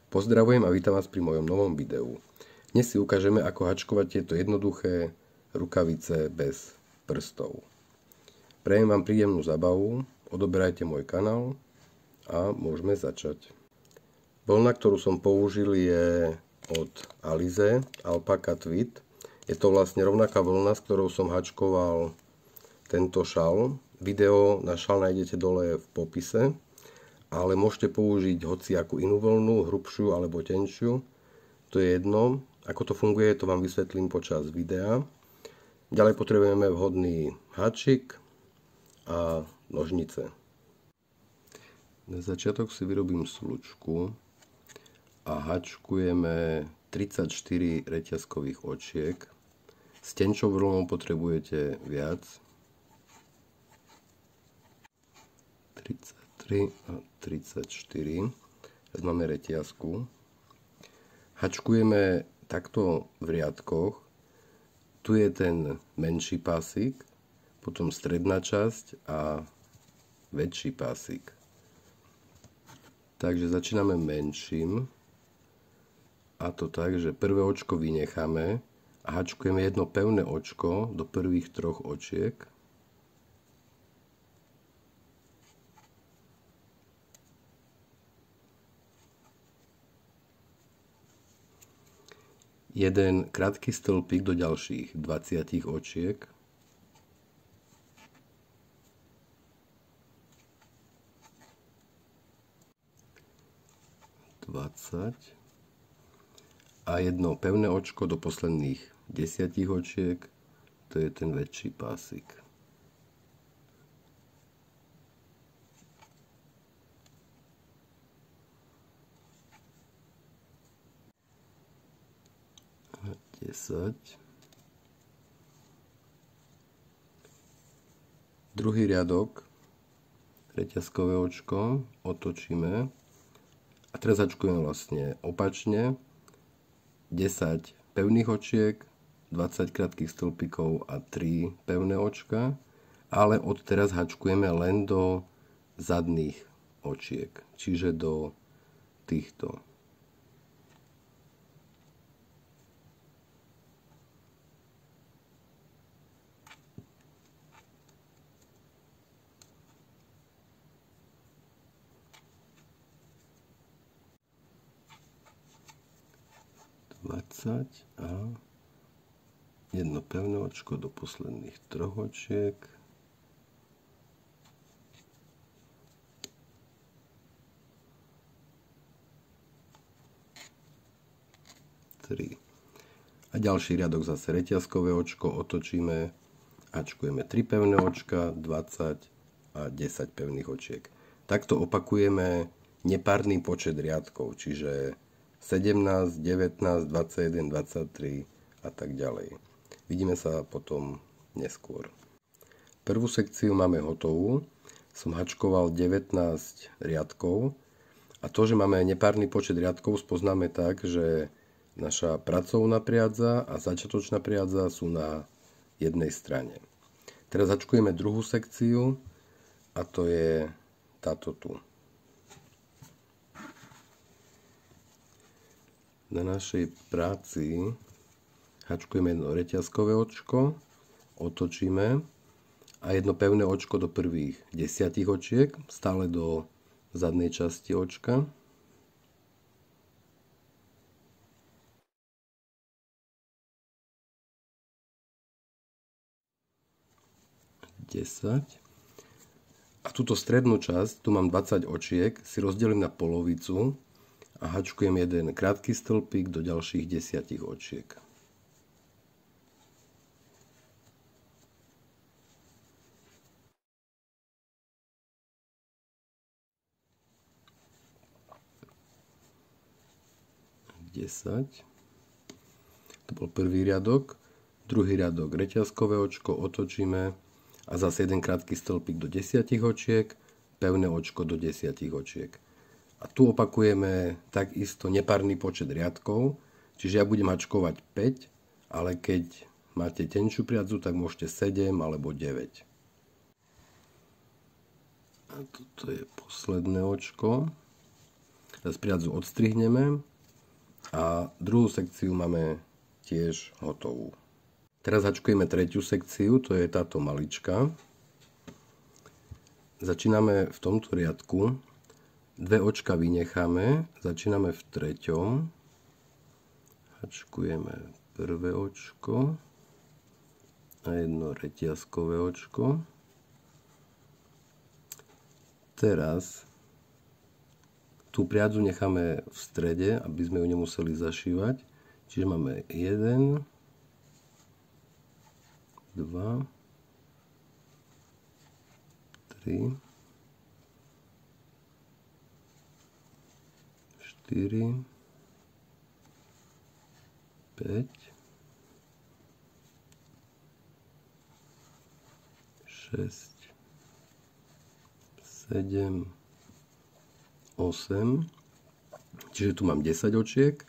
Pozdravujem a vítam vás pri mojom novom videu. Dnes si ukážeme, ako hačkovať tieto jednoduché rukavice bez prstov. Prajem vám príjemnú zábavu, odoberajte môj kanál a môžeme začať. Vlna, ktorú som použil, je od Alize, Alpaca Tweed. Je to vlastne rovnaká vlna, s ktorou som hačkoval tento šal. Video na šal nájdete dole v popise. Ale môžete použiť hociakú inú vlnu, hrubšiu alebo tenšiu. To je jedno. Ako to funguje, to vám vysvetlím počas videa. Ďalej potrebujeme vhodný háčik a nožnice. Na začiatok si vyrobím slučku a hačkujeme 34 reťazkových očiek. S tenčou vlnou potrebujete viac. 33 a 34. Teraz máme reťazku. Hačkujeme takto v riadkoch. Tu je ten menší pásik, potom stredná časť a väčší pásik. Takže začíname menším. A to tak, že prvé očko vynecháme a hačkujeme jedno pevné očko do prvých troch očiek. Jeden krátky stĺpik do ďalších 20 očiek. A jedno pevné očko do posledných 10 očiek. To je ten väčší pásik. Druhý riadok, reťazkové očko, otočíme a teraz hačkujeme vlastne opačne. 10 pevných očiek, 20 krátkych stĺpikov a 3 pevné očka, ale od teraz hačkujeme len do zadných očiek, čiže do týchto. A jedno pevné očko do posledných troch očiek. A ďalší riadok zase reťazkové očko, otočíme, hačkujeme 3 pevné očka, 20 a 10 pevných očiek. Takto opakujeme nepárny počet riadkov, čiže 17, 19, 21, 23 a tak ďalej. Vidíme sa potom neskôr. Prvú sekciu máme hotovú. Som hačkoval 19 riadkov a to, že máme nepárny počet riadkov, spoznáme tak, že naša pracovná priadza a začiatočná priadza sú na jednej strane. Teraz hačkujeme druhú sekciu a to je táto tu. Na našej práci hačkujeme jedno reťazkové očko, otočíme a jedno pevné očko do prvých 10 očiek, stále do zadnej časti očka. A túto strednú časť, tu mám 20 očiek, si rozdelím na polovicu a hačkujem jeden krátky stĺpik do ďalších 10 očiek. To bol prvý riadok. Druhý riadok reťazkové očko, otočíme a zase jeden krátky stĺpik do 10 očiek, pevné očko do 10 očiek. A tu opakujeme takisto nepárny počet riadkov, čiže ja budem hačkovať 5, ale keď máte tenšiu priadzu, tak môžete 7 alebo 9. A toto je posledné očko. Priadzu odstrihneme a druhú sekciu máme tiež hotovú. Teraz hačkujeme tretiu sekciu, to je táto malička. Začíname v tomto riadku, 2 očka vynecháme, začíname v treťom, hačkujeme prvé očko a jedno reťazkové očko. Teraz tú priadzu necháme v strede, aby sme ju nemuseli zašívať. Čiže máme 1, 2, 3, 4, 5, 6, 7, 8, čiže tu mám 10 očiek,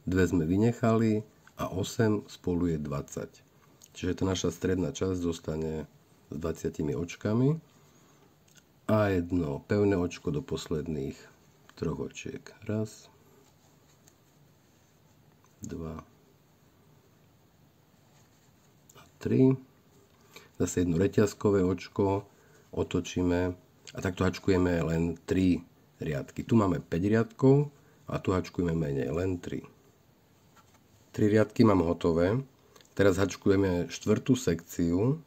2 sme vynechali a 8 spolu je 20. Čiže tá naša stredná časť zostane s 20 očkami a jedno pevné očko do posledných 3 očiek. Raz, 2 a 3. Zase jedno reťazkové očko otočíme a takto hačkujeme len 3 riadky. Tu máme 5 riadkov a tu hačkujeme menej, len 3. 3 riadky mám hotové. Teraz hačkujeme 4. sekciu,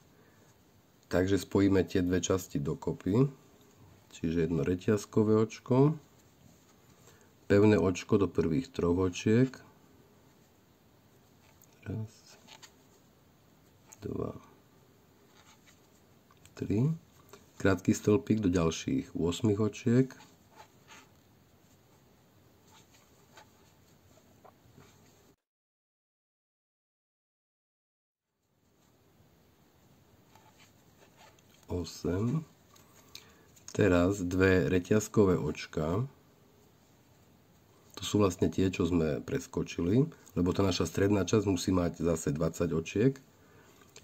takže spojíme tie dve časti dokopy. Čiže jedno reťazkové očko, pevné očko do prvých 3 očiek. Raz, 2, 3. Krátky stĺpik do ďalších 8 očiek. Teraz 2 reťazkové očka. To sú vlastne tie, čo sme preskočili, lebo tá naša stredná časť musí mať zase 20 očiek.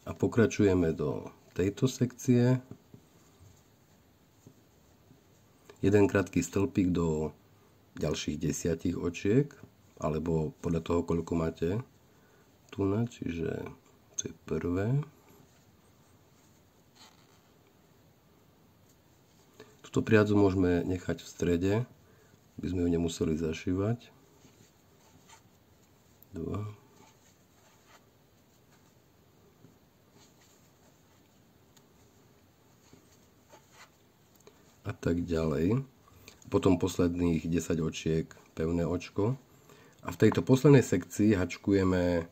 A pokračujeme do tejto sekcie. Jeden krátky stĺpik do ďalších 10 očiek, alebo podľa toho, koľko máte tu na, čiže to je prvé. Túto priadzu môžeme nechať v strede, aby sme ju nemuseli zašívať. 2. A tak ďalej. Potom posledných 10 očiek, pevné očko. A v tejto poslednej sekcii hačkujeme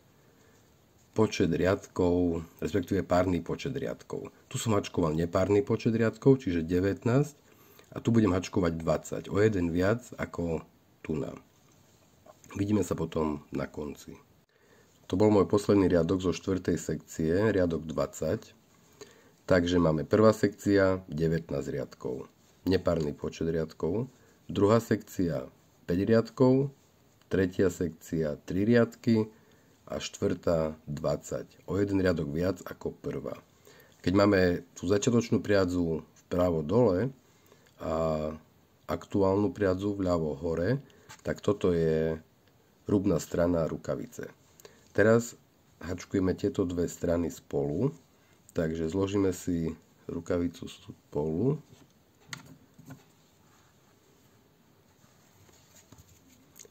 počet riadkov, respektíve párny počet riadkov. Tu som hačkoval nepárny počet riadkov, čiže 19. A tu budem hačkovať 20, o jeden viac ako tu na. Vidíme sa potom na konci. To bol môj posledný riadok zo 4. sekcie, riadok 20. Takže máme prvá sekcia 19 riadkov, nepárny počet riadkov. Druhá sekcia 5 riadkov, tretia sekcia 3 riadky a štvrtá 20. O jeden riadok viac ako prvá. Keď máme tú začiatočnú priadzu vpravo dole a aktuálnu priadzu vľavo hore, tak toto je hrubná strana rukavice. Teraz hačkujeme tieto dve strany spolu, takže zložíme si rukavicu spolu.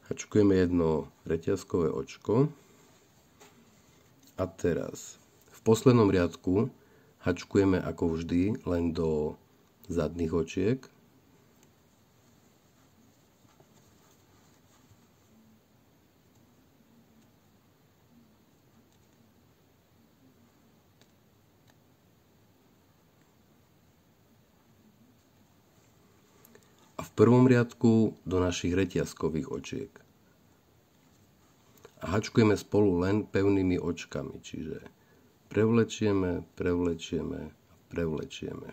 Hačkujeme jedno reťazkové očko a teraz v poslednom riadku hačkujeme ako vždy len do zadných očiek. A v prvom riadku do našich reťazkových očiek. A hačkujeme spolu len pevnými očkami, čiže prevlečieme, prevlečieme a prevlečieme.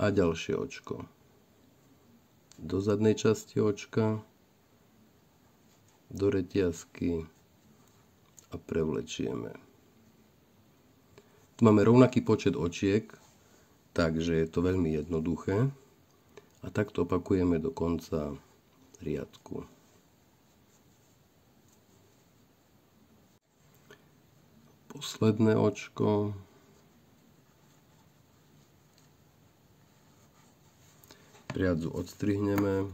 A ďalšie očko. Do zadnej časti očka, do reťazky a prevlečieme. Tu máme rovnaký počet očiek, takže je to veľmi jednoduché. A takto opakujeme do konca riadku. Posledné očko. Priadzu odstrihneme,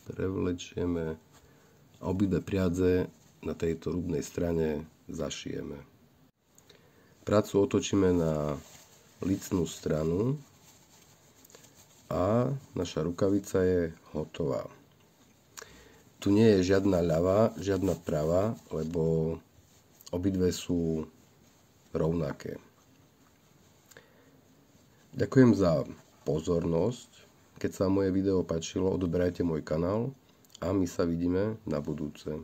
prevlečieme a obidve priadze na tejto rubnej strane zašijeme. Prácu otočíme na lícnú stranu a naša rukavica je hotová. Tu nie je žiadna ľavá, žiadna pravá, lebo obidve sú rovnaké. Ďakujem za pozornosť. Keď sa moje video páčilo, odoberajte môj kanál a my sa vidíme na budúce.